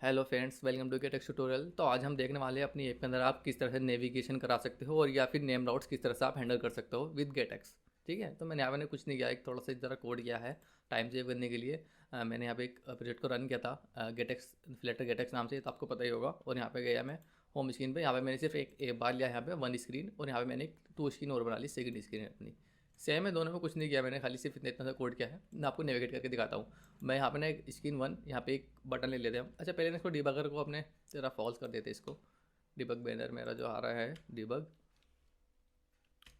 Hello friends, welcome to get tutorial. तो आज हम देखने वाले हैं अपनी ऐप के अंदर आप किस तरह से नेविगेशन करा सकते हो और या फिर नेम राउट्स किस तरह से आप हैंडल कर सकते हो विद गेटएक्स। ठीक है, तो मैंने यहाँ मैंने कुछ नहीं किया, एक थोड़ा सा ज़रा कोड किया है टाइम सेव करने के लिए। मैंने यहाँ पे एक प्रोजेक्ट को रन किया था गेटएक्स फ्लेटर गेटएक्स नाम से, तो आपको पता ही होगा। और यहाँ पे गया मैं होम स्क्रीन पे, यहाँ पे मैंने सिर्फ एक बार लिया यहाँ पे वन स्क्रीन, और यहाँ पे मैंने एक टू स्क्रीन और बना ली, सेकंड स्क्रीन अपनी। सेम है दोनों में, कुछ नहीं किया मैंने, खाली सिर्फ इतना सा कोड किया है। मैं आपको नेविगेट करके दिखाता हूँ। मैं यहाँ पे ना एक स्क्रीन वन, यहाँ पे एक बटन ले लेते हैं हम। अच्छा, पहले ना इसको डिबगर को अपने ज़रा फॉल्स कर देते हैं। इसको डिबग बैनर मेरा जो आ रहा है डिबग,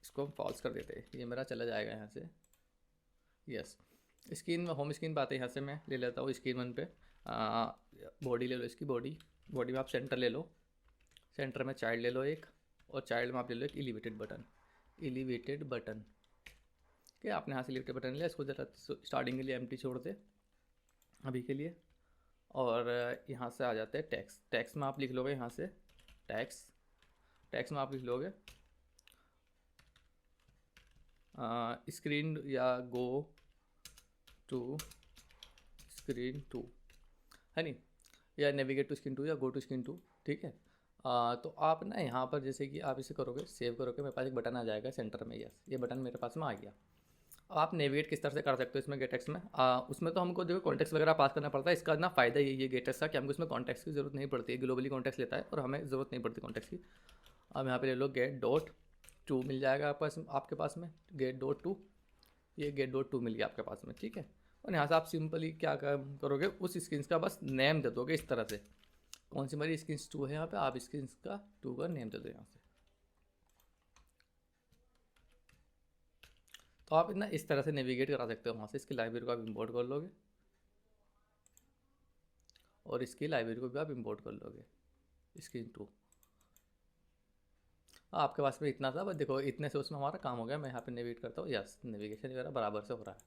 इसको हम फॉल्स कर देते हैं। ये मेरा चला जाएगा यहाँ से। यस, स्क्रीन होम स्क्रीन पे आते हैं। यहाँ से मैं ले लेता हूँ स्क्रीन वन पे। बॉडी ले लो, इसकी बॉडी बॉडी में आप सेंटर ले लो। सेंटर में चाइल्ड ले लो एक, और चाइल्ड में आप ले लो एक एलिवेटेड बटन। एलिवेटेड बटन के आपने यहाँ से एलिवेटेड बटन लिया, इसको ज़रा स्टार्टिंग के लिए एम्प्टी छोड़ दे अभी के लिए। और यहाँ से आ जाते हैं टैक्स। टैक्स में आप लिख लोगे यहाँ से टैक्स। टैक्स में आप लिख लोगे स्क्रीन या गो टू स्क्रीन टू, है नहीं, या नेविगेट टू स्क्रीन टू या गो टू स्क्रीन टू। ठीक है। तो आप ना यहाँ पर जैसे कि आप इसे करोगे, सेव करोगे, मेरे पास एक बटन आ जाएगा सेंटर में। यस, ये बटन मेरे पास में आ गया। अब आप नेविगेट किस तरह से कर सकते हो इसमें गेटेक्स में। उसमें तो हमको देखो कॉन्टेक्स्ट वगैरह पास करना पड़ता है। इसका ना फ़ायदा यही है गेटेक्स का कि हमको इसमें कॉन्टेक्स्ट की ज़रूरत नहीं पड़ती है। ग्लोबली कॉन्टेक्स्ट लेता है और हमें ज़रूरत नहीं पड़ती कॉन्टेक्स्ट की। अब यहाँ पे ले लो गेट डॉट टू, मिल जाएगा आपके पास में गेट डॉट टू। ये गेट डॉट टू मिल गया आपके पास में। ठीक है। और यहाँ से आप सिंपली क्या काम करोगे, उस स्क्रीन का बस नेम दे दोगे इस तरह से। कौन सी मेरी स्क्रीन टू है यहाँ पे, आप स्क्रीन का टू का नेम दे दो यहाँ से। तो आप ना इस तरह से नेविगेट करा सकते हो वहाँ से। इसकी लाइब्रेरी को आप इंपोर्ट कर लोगे और इसकी लाइब्रेरी को भी आप इंपोर्ट कर लोगे स्क्रीन टू। आपके पास में इतना था, बस देखो इतने से उसमें हमारा काम हो गया। मैं यहाँ पे नेविगेट करता हूँ। यस, नेविगेशन वगैरह बराबर से हो रहा है।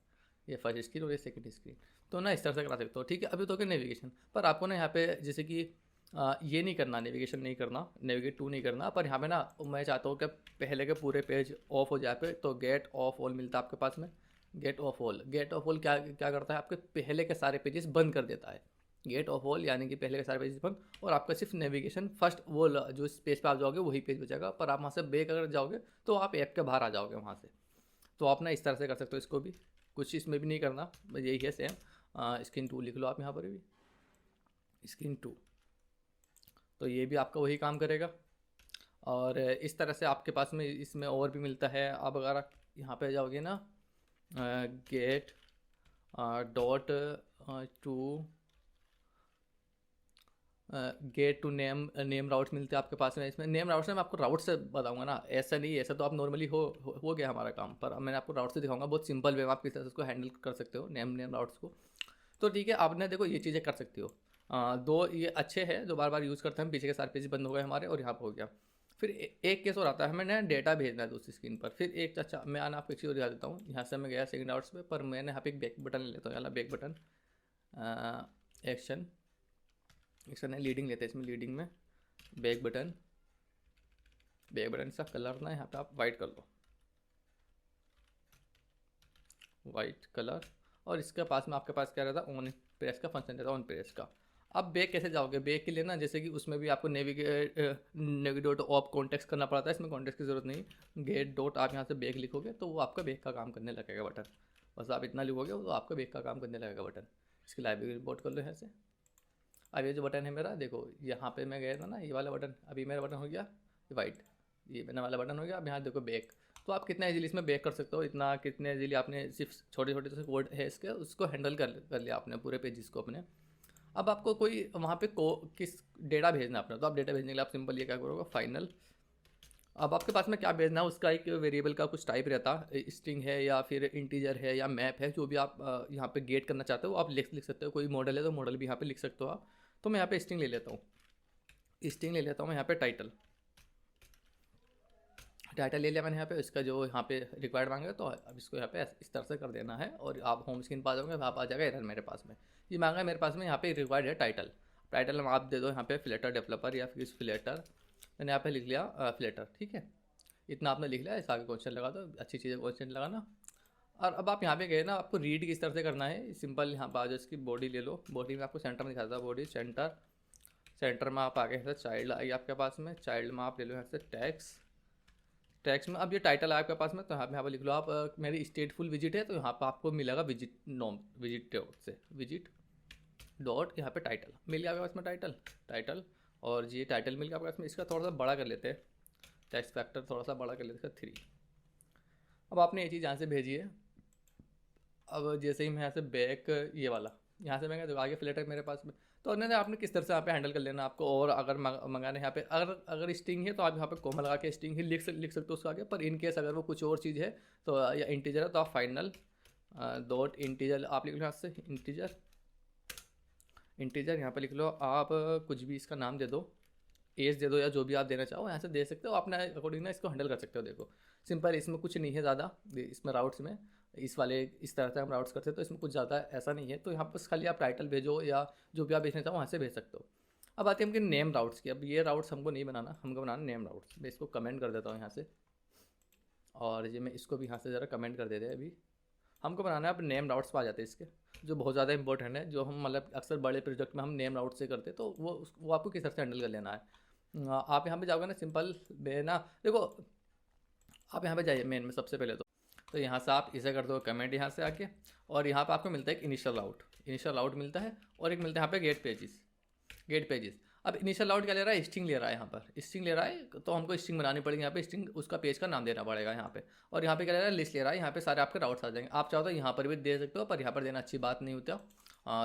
ये फर्स्ट स्क्रीन और ये सेकंड स्क्रीन, तो ना इस तरह से करा सकते हो। ठीक है। अभी तो क्या नेविगेशन पर आपको ना यहाँ पे जैसे कि ये नहीं करना, नेविगेशन नहीं करना, नेविगेट टू नहीं करना। पर यहाँ पे ना मैं चाहता हूँ कि पहले के पूरे पेज ऑफ हो जाए पे, तो गेट ऑफ ऑल मिलता है आपके पास में। Get of all, get of all क्या क्या करता है, आपके पहले के सारे पेजेस बंद कर देता है। गेट ऑफ ऑल यानी कि पहले के सारे पेजेस बंद, और आपका सिर्फ नेविगेशन फर्स्ट वो जो इस पेज पे आप जाओगे वही पेज बचेगा। पर आप वहाँ से बैक अगर जाओगे तो आप ऐप के बाहर आ जाओगे वहाँ से। तो आप ना इस तरह से कर सकते हो इसको भी। कुछ इसमें भी नहीं करना, बस यही है सेम। स्क्रीन टू लिख लो आप यहाँ पर भी, स्क्रीन टू। तो ये भी आपका वही काम करेगा। और इस तरह से आपके पास में इसमें और भी मिलता है। आप अगर यहाँ पे जाओगे ना get dot to get to name name routes मिलते हैं आपके पास में। इसमें नेम राउट्स में मैं आपको राउट से बताऊंगा ना, ऐसा नहीं, ऐसा तो आप नॉर्मली हो गया हमारा काम। पर अब मैंने आपको राउट से दिखाऊंगा, बहुत सिंपल वे में आप किस तरह से उसको हैंडल कर सकते हो नेम राउट्स को। तो ठीक है, आपने देखो ये चीज़ें कर सकती हो। दो ये अच्छे हैं जो बार बार यूज़ करते हैं। पीछे के सारे पेज बंद हो गए हमारे और यहाँ पर हो गया। फिर एक केस और आता है, हमें ना डेटा भेजना है दूसरी स्क्रीन पर। फिर एक अच्छा, मैं आना आपको एक चीज़ और दिखा देता हूँ। यहाँ से मैं गया सेकंड आउट्स पे, पर मैंने यहाँ पे एक बैक बटन ले लेता हूँ। यहाँ बैक बटन एक्शन, एक्शन है लीडिंग लेते हैं इसमें। लीडिंग में बैक बटन, बैक बटन का कलर ना यहाँ पे आप वाइट कर लो, वाइट कलर। और इसके पास में आपके पास क्या रहता है, ऑन प्रेस का फंक्शन रहता है, ऑन प्रेस का। अब बैक कैसे जाओगे, बैक के लिए ना जैसे कि उसमें भी आपको नेविगेट डॉट ऑफ कॉन्टेक्स्ट करना पड़ता है। इसमें कॉन्टेक्स्ट की जरूरत नहीं। गेट डॉट आप यहाँ से बैक लिखोगे तो वो आपका बैक का काम करने लगेगा बटन। बस आप इतना लिखोगे तो आपका बैक का काम करने लगेगा बटन। इसकी लाइब्रेरी इंपोर्ट कर लो यहाँ से। अब ये जो बटन है मेरा, देखो यहाँ पे मैं गया था ना, ये वाला बटन, अभी मेरा बटन हो गया वाइट, ये मैंने वाला बटन हो गया। अब यहाँ देखो बैक, तो आप कितना इजीली इसमें बैक कर सकते हो। इतना कितने इजीली आपने सिर्फ छोटे छोटे से कोड है इसके, उसको हैंडल कर लिया आपने पूरे पेजेस को अपने। अब आपको कोई वहाँ पे किस डेटा भेजना अपना, तो आप डेटा भेजने के लिए आप सिंपल ये क्या करोगे, फाइनल। अब आपके पास में क्या भेजना है, उसका एक वेरिएबल का कुछ टाइप रहता है, स्ट्रिंग है या फिर इंटीजर है या मैप है, जो भी आप यहाँ पे गेट करना चाहते हो आप लिख सकते हो। कोई मॉडल है तो मॉडल भी यहाँ पे लिख सकते हो आप। तो मैं यहाँ पे स्ट्रिंग ले लेता हूँ, स्ट्रिंग ले लेता हूँ मैं यहाँ पे टाइटल। टाइटल ले लिया मैंने यहाँ पे, इसका जो यहाँ पे रिक्वायर्ड मांगे, तो अब इसको यहाँ पे इस तरह से कर देना है। और आप होम स्क्रीन पर आ जाओगे, वहाँ पर आ जाएगा एरर मेरे पास में। ये मांगा है मेरे पास में, यहाँ पे रिक्वायर्ड है टाइटल। टाइटल में आप दे दो यहाँ पे फ्लेटर डेवलपर या फिर फ्लेटर। मैंने यहाँ पे लिख लिया फ्लेटर। ठीक है, इतना आपने लिख लिया। इस आगे क्वेश्चन लगा दो, अच्छी चीज़ है क्वेश्चन लगाना। और अब आप यहाँ पे गए ना, आपको रीड किस तरह से करना है, सिंपल यहाँ पर आ जाओ, इसकी बॉडी ले लो। बॉडी में आपको सेंटर में दिखाता था, बॉडी सेंटर सेंटर में आप आगे यहाँ से चाइल्ड आई आपके पास में, चाइल्ड में आप ले लो यहाँ से टैक्स, टैक्स में अब ये टाइटल है आपके पास में, तो यहाँ पे लिख लो आप मेरी स्टेटफुल विजिट है, तो यहाँ पे आपको मिलेगा विजिट नॉम, विजिट डॉट से विजिट डॉट यहाँ पे टाइटल मिल गया आपके पास में, टाइटल टाइटल, और ये टाइटल मिल गया आपके पास में। इसका थोड़ा सा बड़ा कर लेते हैं, टेक्स्ट फैक्टर थोड़ा सा बड़ा कर लेते हैं 3। अब आपने ये चीज़ यहाँ से भेजी है। अब जैसे ही मैं यहाँ से बैक ये वाला यहाँ से मैं आगे फ्लेटर मेरे पास में, तो उन्होंने आपने किस तरह से यहाँ पे हैंडल कर लेना आपको। और अगर मंगाने यहाँ पे अगर स्ट्रिंग है तो आप यहाँ पे कॉमा लगा के स्ट्रिंग ही लिख सकते हो उसको आगे। पर इन केस अगर वो कुछ और चीज़ है तो या इंटीजर है तो आप फाइनल डॉट इंटीजर आप लिख लो यहाँ से, इंटीजर इंटीजर यहाँ पे लिख लो आप, कुछ भी इसका नाम दे दो, एज दे दो या जो भी आप देना चाहो यहाँ से दे सकते हो, अपने अकॉर्डिंग ना इसको हैंडल कर सकते हो। देखो सिंपल, इसमें कुछ नहीं है ज़्यादा, इसमें राउट्स में इस वाले इस तरह से हम राउट्स करते हैं तो इसमें कुछ ज़्यादा ऐसा नहीं है। तो यहाँ पर खाली आप टाइटल भेजो या जो भी आप भेजना चाहो वहाँ से भेज सकते हो। अब आते हैं हमके नेम राउट्स की। अब ये राउट्स हमको नहीं बनाना, हमको बनाना नेम राउट्स। मैं इसको कमेंट कर देता हूँ यहाँ से, और ये मैं इसको भी यहाँ से ज़रा कमेंट कर देते हैं। अभी हमको बनाना है, अब नेम राउट्स पर आ जाते हैं इसके, जो बहुत ज़्यादा इंपॉर्टेंट है, जो हम मतलब अक्सर बड़े प्रोजेक्ट में हम नेम राउट से करते हैं। तो वो आपको किस तरह से हैंडल कर लेना है। आप यहाँ पे जाओगे ना, सिंपल ना देखो, आप यहाँ पे जाइए मेन में सबसे पहले तो यहाँ से आप इसे कर दो कमेंट यहाँ से आके, और यहाँ पे आपको मिलता है एक इनिशियल राउट मिलता है, और एक मिलता है यहाँ पे गेट पेजेस। अब इनिशियल राउट क्या ले रहा है, स्ट्रिंग ले रहा है, यहाँ पर स्ट्रिंग ले रहा है, तो हमको स्ट्रिंग बनानी पड़ेगी यहाँ पे, स्ट्रिंग उसका पेज का नाम देना पड़ेगा यहाँ पे। और यहाँ पे क्या ले रहा है, लिस्ट ले रहा है, यहाँ पे सारे आपके राउट्स आ जाएंगे। आप चाहो तो यहाँ पर भी दे सकते हो, पर यहाँ पर देना अच्छी बात नहीं होता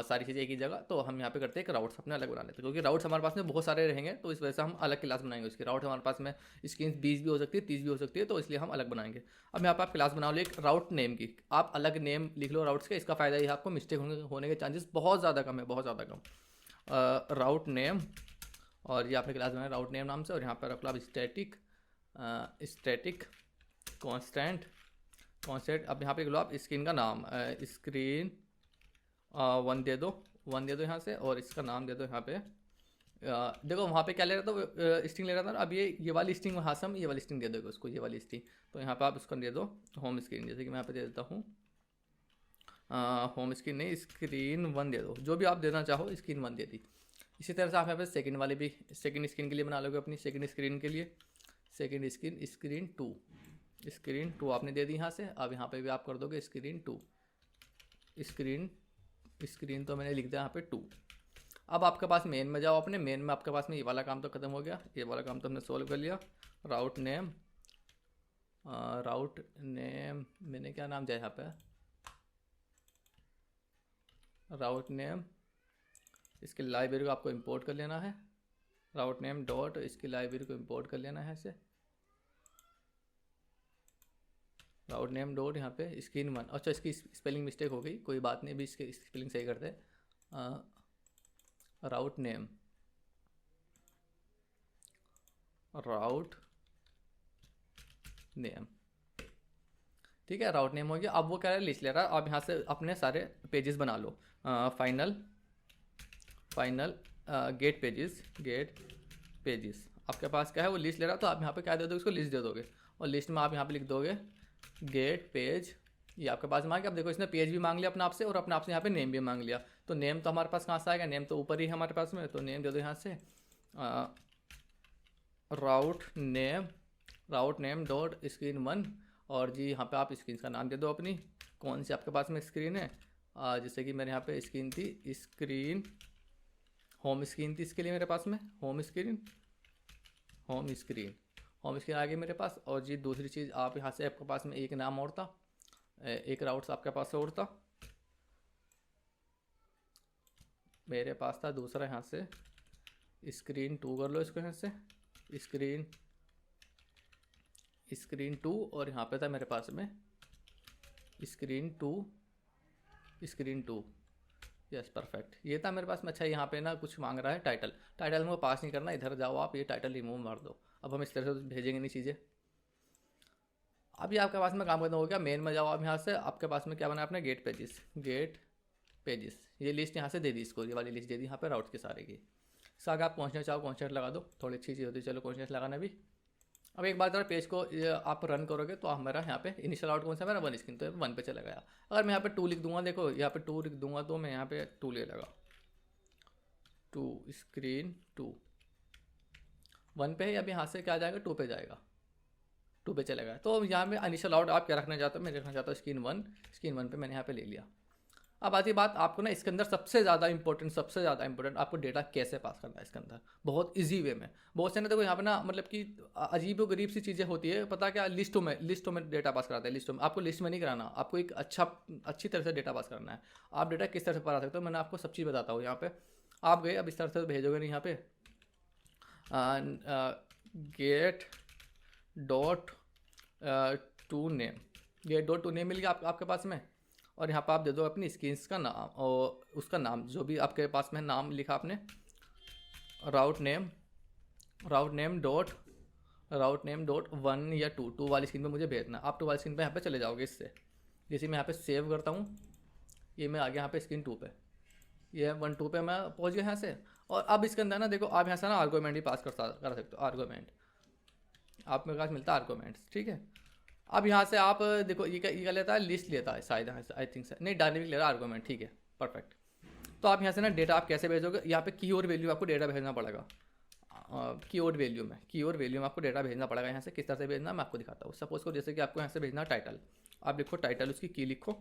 सारी चीज़ें एक ही जगह। तो हम यहाँ पे करते हैं कि राउट्स अपने अलग बना लेते हैं, क्योंकि राउट्स हमारे पास में बहुत सारे रहेंगे, तो इस वजह से हम अलग क्लास बनाएंगे उसकी। राउट हमारे पास में स्क्रीन 20 भी हो सकती है, 30 भी हो सकती है, तो इसलिए हम अलग बनाएंगे। अब यहाँ पर आप क्लास बना लो एक राउट नेम की, आप अलग नेम लिख लो राउट्स के। इसका फ़ायदा ये आपको मिस्टेक होने के चांसेस बहुत ज़्यादा कम है, बहुत ज़्यादा कम। राउट नेम, और ये आपने क्लास बनाया राउट नेम नाम से, और यहाँ पर रख लो आप स्टैटिक कांस्टेंट। अब यहाँ पे लिख लो आप स्क्रीन का नाम, स्क्रीन 1 दे दो यहाँ से, और इसका नाम दे दो यहाँ पे। देखो वहाँ पे क्या ले रहा था, स्ट्रिंग ले रहा था। अब ये वाली स्ट्रिंग वहाँ से हम ये वाली स्ट्रिंग दे दोगे उसको, ये वाली स्ट्रिंग। तो यहाँ पे आप उसको दे दो होम स्क्रीन, जैसे कि मैं यहाँ पे दे देता हूँ होम स्क्रीन नहीं, स्क्रीन 1 दे दो, जो भी आप देना चाहो स्क्रीन 1 दे दी। इसी तरह से आप यहाँ पे सेकंड वाली भी सेकंड स्क्रीन के लिए बना लोगे अपनी सेकंड स्क्रीन के लिए, सेकंड स्क्रीन 2 आपने दे दी यहाँ से। अब यहाँ पे भी आप कर दोगे स्क्रीन 2, स्क्रीन तो मैंने लिख दिया यहाँ पे 2। अब आपके पास मेन में जाओ, अपने मेन में आपके पास में ये वाला काम तो ख़त्म हो गया, ये वाला काम तो हमने सोल्व कर लिया। राउट नेम मैंने क्या नाम दिया यहाँ पे, राउट नेम, इसकी लाइब्रेरी को आपको इंपोर्ट कर लेना है। राउट नेम डॉट इसकी लाइब्रेरी को इंपोर्ट कर लेना है ऐसे, राउट नेम डॉट यहाँ पे स्क्रीन 1। अच्छा इसकी स्पेलिंग मिस्टेक हो गई, कोई बात नहीं, अभी इसकी स्पेलिंग सही करते हैं। राउट नेम ठीक है, राउट नेम हो गया। अब वो क्या है, लिस्ट ले रहा है। अब यहाँ से अपने सारे पेजेस बना लो, फाइनल गेट पेजेस आपके पास क्या है, वो लिस्ट ले रहा है। तो आप यहाँ पे क्या दे दोगे, उसको लिस्ट दे दोगे, और लिस्ट में आप यहाँ पे लिख दोगे गेट पेज। ये आपके पास मांग, अब देखो इसने पेज भी मांग लिया अपने आप से, और अपने आप से यहाँ पे नेम भी मांग लिया। तो नेम तो हमारे पास कहाँ से आएगा, नेम तो ऊपर ही है हमारे पास में, तो नेम दे दो यहाँ से राउट नेम डॉट स्क्रीन 1। और जी यहाँ पे आप स्क्रीन का नाम दे दो अपनी, कौन सी आपके पास में स्क्रीन है। जैसे कि मेरे यहाँ पे स्क्रीन थी, होम स्क्रीन थी इसके लिए मेरे पास में, होम स्क्रीन आ गई मेरे पास। और जी दूसरी चीज़ आप यहाँ से आपके पास में एक नाम और था, एक राउट्स आपके पास और था, मेरे पास था दूसरा। यहाँ से स्क्रीन 2 कर लो इसको, यहाँ से स्क्रीन 2, और यहाँ पे था मेरे पास में स्क्रीन 2 यस परफेक्ट, ये था मेरे पास में। अच्छा यहाँ पे ना कुछ मांग रहा है टाइटल में पास नहीं करना, इधर जाओ आप, ये टाइटल रिमूव मार दो। अब हम इस तरह से भेजेंगे नहीं चीज़ें। अभी आपके पास में काम खत्म हो गया, मेन में जाओ आप। यहाँ से आपके पास में क्या बना आपने, गेट पेजेस, ये लिस्ट यहाँ से दे दी इसको, ये वाली लिस्ट दे दी यहाँ पे राउट्स के सारे की। इससे आगे आप कॉन्स्टेंट चाहो कॉन्स्टेंट लगा दो, थोड़ी अच्छी चीज़ होती है, चलो कॉन्स्टेंट लगाना भी। अब एक बार जरा पेज को आप रन करोगे तो हमारा यहाँ पे इनिशियल आउट कौन सा मेरा 1 स्क्रीन, तो 1 पे चला गया। अगर मैं यहाँ पे 2 लिख दूंगा, देखो यहाँ पे 2 लिख दूंगा, तो मैं यहाँ पे 2 ले लगा, 2 स्क्रीन 2 1 पे है, अब यहाँ से क्या जाएगा 2 पे जाएगा, 2 पे चलेगा। तो यहाँ पे इनिशियल आउट आप क्या रखना चाहते हो, मैं रखना चाहता हूँ स्क्रीन 1 पे मैंने यहाँ पे ले लिया। अब आती बात आपको ना इसके अंदर सबसे ज़्यादा इंपॉर्टेंट आपको डेटा कैसे पास करना है इसके अंदर, बहुत इजी वे में। बहुत से ना देखो यहाँ पे ना मतलब कि अजीब व गरीब सी चीज़ें होती है, पता क्या, लिस्टों में डेटा पास कराते हैं। लिस्टों में आपको लिस्ट में नहीं कराना, आपको एक अच्छी तरह से डेटा पास करना है। आप डेटा किस तरह से पा सकते हो, मैंने आपको सब चीज़ बताता हूँ। यहाँ पे आप गए, अब इस तरह से भेजोगे नहीं, यहाँ पे get dot to name, get dot to name मिल गया आपके पास में। और यहाँ पर आप दे दो अपनी स्क्रीन्स का नाम और उसका नाम जो भी आपके पास में नाम लिखा आपने, राउट नेम डॉट 1 या 2 वाली स्क्रीन पे मुझे भेजना। आप 2 वाली स्क्रीन पे यहाँ पे चले जाओगे। इससे जैसे मैं यहाँ पे सेव करता हूँ, ये मैं आ गया यहाँ पे स्क्रीन 2 पे, ये 1 2 पे मैं पहुँच गया यहाँ से। और अब इसके अंदर ना देखो आप यहाँ से ना आर्गूमेंट ही पास कर सकते हो। आर्गूमेंट आप मेरे पास मिलता है आर्गूमेंट्स, ठीक है। अब यहाँ से आप देखो ये क्या लेता है, लिस्ट लेता है शायद, आई थिंक से नहीं, डायनेमिक ले रहा है आर्गूमेंट, ठीक है परफेक्ट। तो आप यहाँ से ना डेटा आप कैसे भेजोगे, यहाँ पे कीवर्ड वैल्यू आपको डेटा भेजना पड़ेगा। कीवर्ड वैल्यू में आपको डेटा भेजना पड़ेगा। यहाँ से किस तरह से भेजना मैं आपको दिखाता हूँ। सपोज को जैसे कि आपको यहाँ से भेजना टाइटल, आप लिखो टाइटल, उसकी की लिखो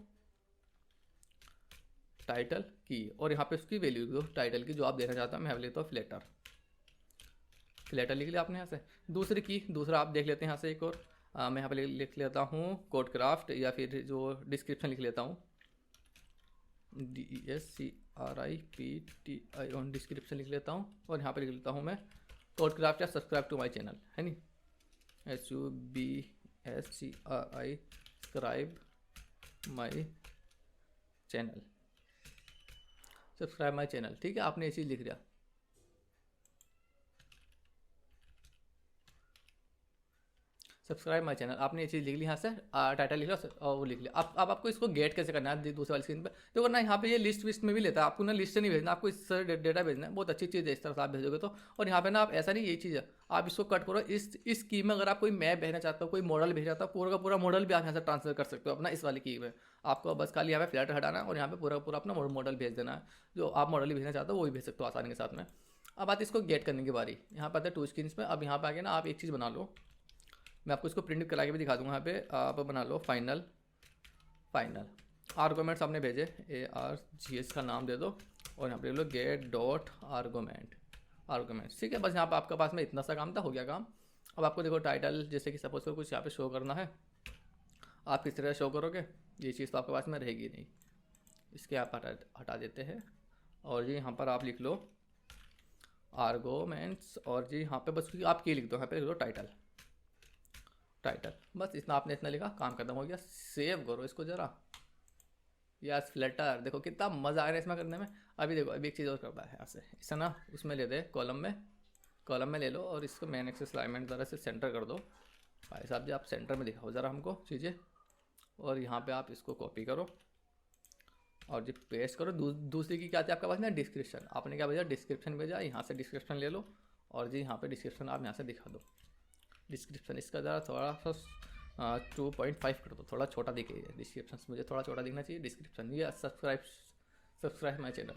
टाइटल की, और यहाँ पे उसकी वैल्यू लिख दो टाइटल की जो आप देना चाहते हो। मैं लेता हूँ फ्लेटर लिख लिया आपने यहाँ से। दूसरा आप देख लेते हैं यहाँ से एक और, मैं यहाँ पे लिख लेता हूँ कोड क्राफ्ट, या फिर जो डिस्क्रिप्शन लिख लेता हूँ DSCRIPTI डिस्क्रिप्शन लिख लेता हूँ। और यहाँ पे लिख लेता हूँ मैं कोड क्राफ्ट या सब्सक्राइब टू माई चैनल, है नी, SUBSCRI सब्सक्राइब माई चैनल, ठीक है। आपने ये चीज़ लिख दिया, सब्सक्राइब माई चैनल, आपने ये चीज़ लिख ली यहाँ से, टाइटल लिख लो और वो लिख लिया। अब आपको इसको गेट कैसे करना है दूसरी वाली स्क्रीन पे, देखो ना यहाँ पे ये लिस्ट में भी लेता है। आपको ना लिस्ट से नहीं भेजना, आपको इस तरह डेटा भेजना है। बहुत अच्छी चीज़ है, इस तरह से आप भेजोगे तो। और यहाँ पे ना आप ऐसा नहीं, यही चीज़ है, आप इसको कट करो। इस की में अगर आप कोई मैप भेजना चाहते हो, कोई मॉडल भेजना चाहते हो, पूरा का पूरा मॉडल भी आप यहाँ से ट्रांसफर कर सकते हो अपना इस वाली की में। आपको बस खाली यहाँ पे फ्लैट हटाना है और यहाँ पे पूरा का पूरा अपना मॉडल भेज देना है। जो आप मॉडल भेजना चाहते हो वो भी भेज सकते हो आसानी के साथ में। अब आती है इसको गेट करने की बारी। यहाँ पर आते हैं 2 स्क्रीन्स पे। अब यहाँ पे आगे ना आप एक चीज़ बना लो, मैं आपको इसको प्रिंट करा के भी दिखा दूंगा। यहाँ पे आप बना लो फाइनल आर्गूमेंट्स आपने भेजे, ARGS का नाम दे दो और यहाँ पे ले लो गेट डॉट आर्गूमेंट, ठीक है। बस यहाँ पे आपके पास में इतना सा काम था, हो गया काम। अब आपको देखो टाइटल जैसे कि सपोज करो कुछ यहाँ पे शो करना है, आप किस तरह शो करोगे, ये चीज़ तो आपके पास में रहेगी नहीं। इसके आप हटा देते हैं और जी यहाँ पर आप लिख लो आर्गूमेंट्स, और जी यहाँ पे बस आप की लिख दो, यहाँ पे लिख दो टाइटल। बस इतना आपने इतना लिखा, काम खत्म हो गया। सेव करो इसको ज़रा। यस फ्लटर, देखो कितना मज़ा आ रहा है इसमें करने में। अभी देखो अभी एक चीज़ और करता है, यहाँ से इसे ना उसमें ले दे, कॉलम में ले लो और इसको मेन एक्सेस अलाइनमेंट ज़रा से सेंटर कर दो। भाई साहब जी आप सेंटर में दिखाओ ज़रा हमको चीज़ें। और यहाँ पे आप इसको कॉपी करो और जी पेस्ट करो। दूसरी की क्या थी आपके पास ना, डिस्क्रिप्शन। आपने क्या भेजा, डिस्क्रिप्शन भेजा, यहाँ से डिस्क्रिप्शन ले लो और जी यहाँ पे डिस्क्रिप्शन आप यहाँ से दिखा दो। डिस्क्रिप्शन इसका ज़रा थोड़ा सा 2.5 कर दो, थोड़ा छोटा दिखे डिस्क्रिप्शन, मुझे थोड़ा छोटा दिखना चाहिए डिस्क्रिप्शन। ये सब्सक्राइब माई चैनल।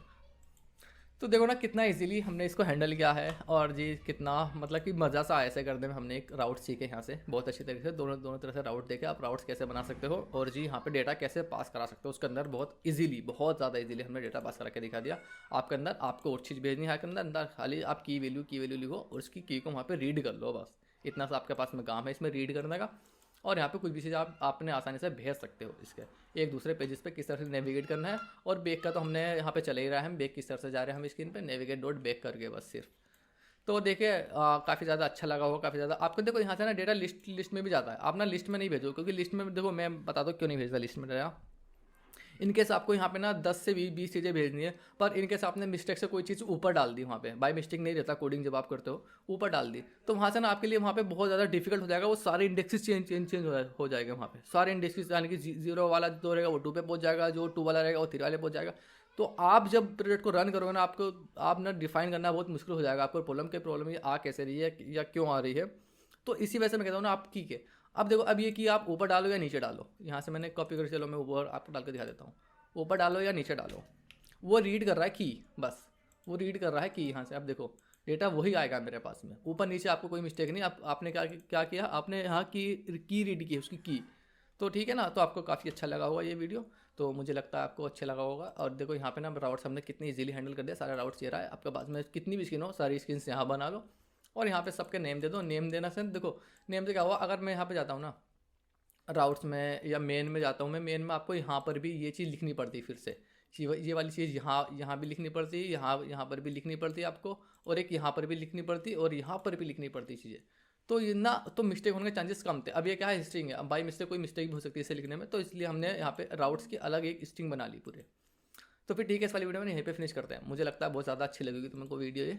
तो देखो ना कितना इजीली हमने इसको हैंडल किया है, और जी कितना मतलब कि मज़ा सा आया ऐसे करने में। हमने एक राउट सीखे यहाँ से बहुत अच्छी तरीके से, दोनों तरह से राउट देखे आप राउट्स कैसे बना सकते हो, और जी यहाँ पे डेटा कैसे पास करा सकते हो उसके अंदर। बहुत ज़्यादा इजीली हमने डेटा पास करा के दिखा दिया आपके अंदर। आपको और चीज़ भेजनी है के अंदर खाली आप की वैल्यू लिखो और उसकी की को वहाँ पर रीड कर लो, बस इतना सा आपके पास में काम है इसमें रीड करने का। और यहाँ पे कुछ भी चीज़ आपने आसानी से भेज सकते हो इसके एक दूसरे पेजेस पे किस तरह से नेविगेट करना है। और बैक का तो हमने यहाँ पे चले ही रहा है, हम बैक किस तरह से जा रहे हैं हम स्क्रीन पे नेविगेट डॉट बैक करके बस सिर्फ। तो देखिए काफ़ी ज़्यादा अच्छा लगा होगा, काफ़ी ज़्यादा आपको। देखो यहाँ से ना डेटा लिस्ट में भी जाता है, आप ना लिस्ट में नहीं भेजो, क्योंकि लिस्ट में देखो मैं बता दो क्यों नहीं भेजता लिस्ट में डेटा। इनकेस आपको यहाँ पे ना 10 से 20 चीज़ें भेजनी है, पर इनकेस आपने मिस्टेक से कोई चीज़ ऊपर डाल दी, वहाँ पे बाय मिस्टेक नहीं रहता कोडिंग जब आप करते हो, ऊपर डाल दी, तो वहाँ से ना आपके लिए वहाँ पे बहुत ज़्यादा डिफिकल्ट हो जाएगा। वो सारे इंडेक्सेस चेंज हो जाएगा वहाँ पे, सारे इंडेक्सेस, यानी कि 0 वाला जो रहेगा वो 2 पे पहुँच जाएगा, जो 2 वाला रहेगा वो 3 वाले पहुँच जाएगा। तो आप जब प्रोजेक्ट को रन करोगे ना, आप ना डिफाइन करना बहुत मुश्किल हो जाएगा। आपको प्रॉब्लम ये आ कैसे रही है या क्यों आ रही है। तो इसी वजह से मैं कहता हूँ ना आप की के अब देखो अब ये कि आप ऊपर डालो या नीचे डालो। यहाँ से मैंने कॉपी कर, चलो मैं ऊपर आपको डाल के दिखा देता हूँ। ऊपर डालो या नीचे डालो, वो रीड कर रहा है की बस। वो रीड कर रहा है की यहाँ से। अब देखो डेटा वही आएगा मेरे पास में, ऊपर नीचे आपको कोई मिस्टेक नहीं। आपने क्या किया, आपने यहाँ की रीड की, उसकी की। तो ठीक है ना, तो आपको काफ़ी अच्छा लगा होगा ये वीडियो। तो मुझे लगता है आपको अच्छा लगा होगा। और देखो यहाँ पे ना राउट्स हमने कितनी इजीली हैंडल कर दिया, सारा राउट्स ये रहा है आपके पास में, कितनी भी स्क्रीन हो सारी स्क्रीन यहाँ बना लो और यहाँ पे सबके नेम दे दो। नेम देना से देखो, नेम से क्या हुआ, अगर मैं यहाँ पे जाता हूँ ना राउट्स में या मेन में जाता हूँ, मैं मेन में आपको यहाँ पर भी ये चीज़ लिखनी पड़ती है फिर से। ये वाली चीज़ यहाँ यहाँ भी लिखनी पड़ती है, यहाँ यहाँ पर भी लिखनी पड़ती है आपको, और एक यहाँ पर भी लिखनी पड़ती है, और यहाँ पर भी लिखनी पड़ती है चीज़ें। तो ये ना, तो मिस्टेक होने के चांसेस कम थे। अब ये क्या है, स्ट्रिंग है, अब बाई मिस्टेक कोई मिस्टेक भी हो सकती है इसे लिखने में, तो इसलिए हमने यहाँ पे राउट्स की अलग एक स्ट्रिंग बना ली पूरे। तो फिर ठीक है, इस वाली वीडियो में यहीं पे फिनिश करते हैं। मुझे लगता है बहुत ज़्यादा अच्छी लगेगी तुमको वीडियो ये।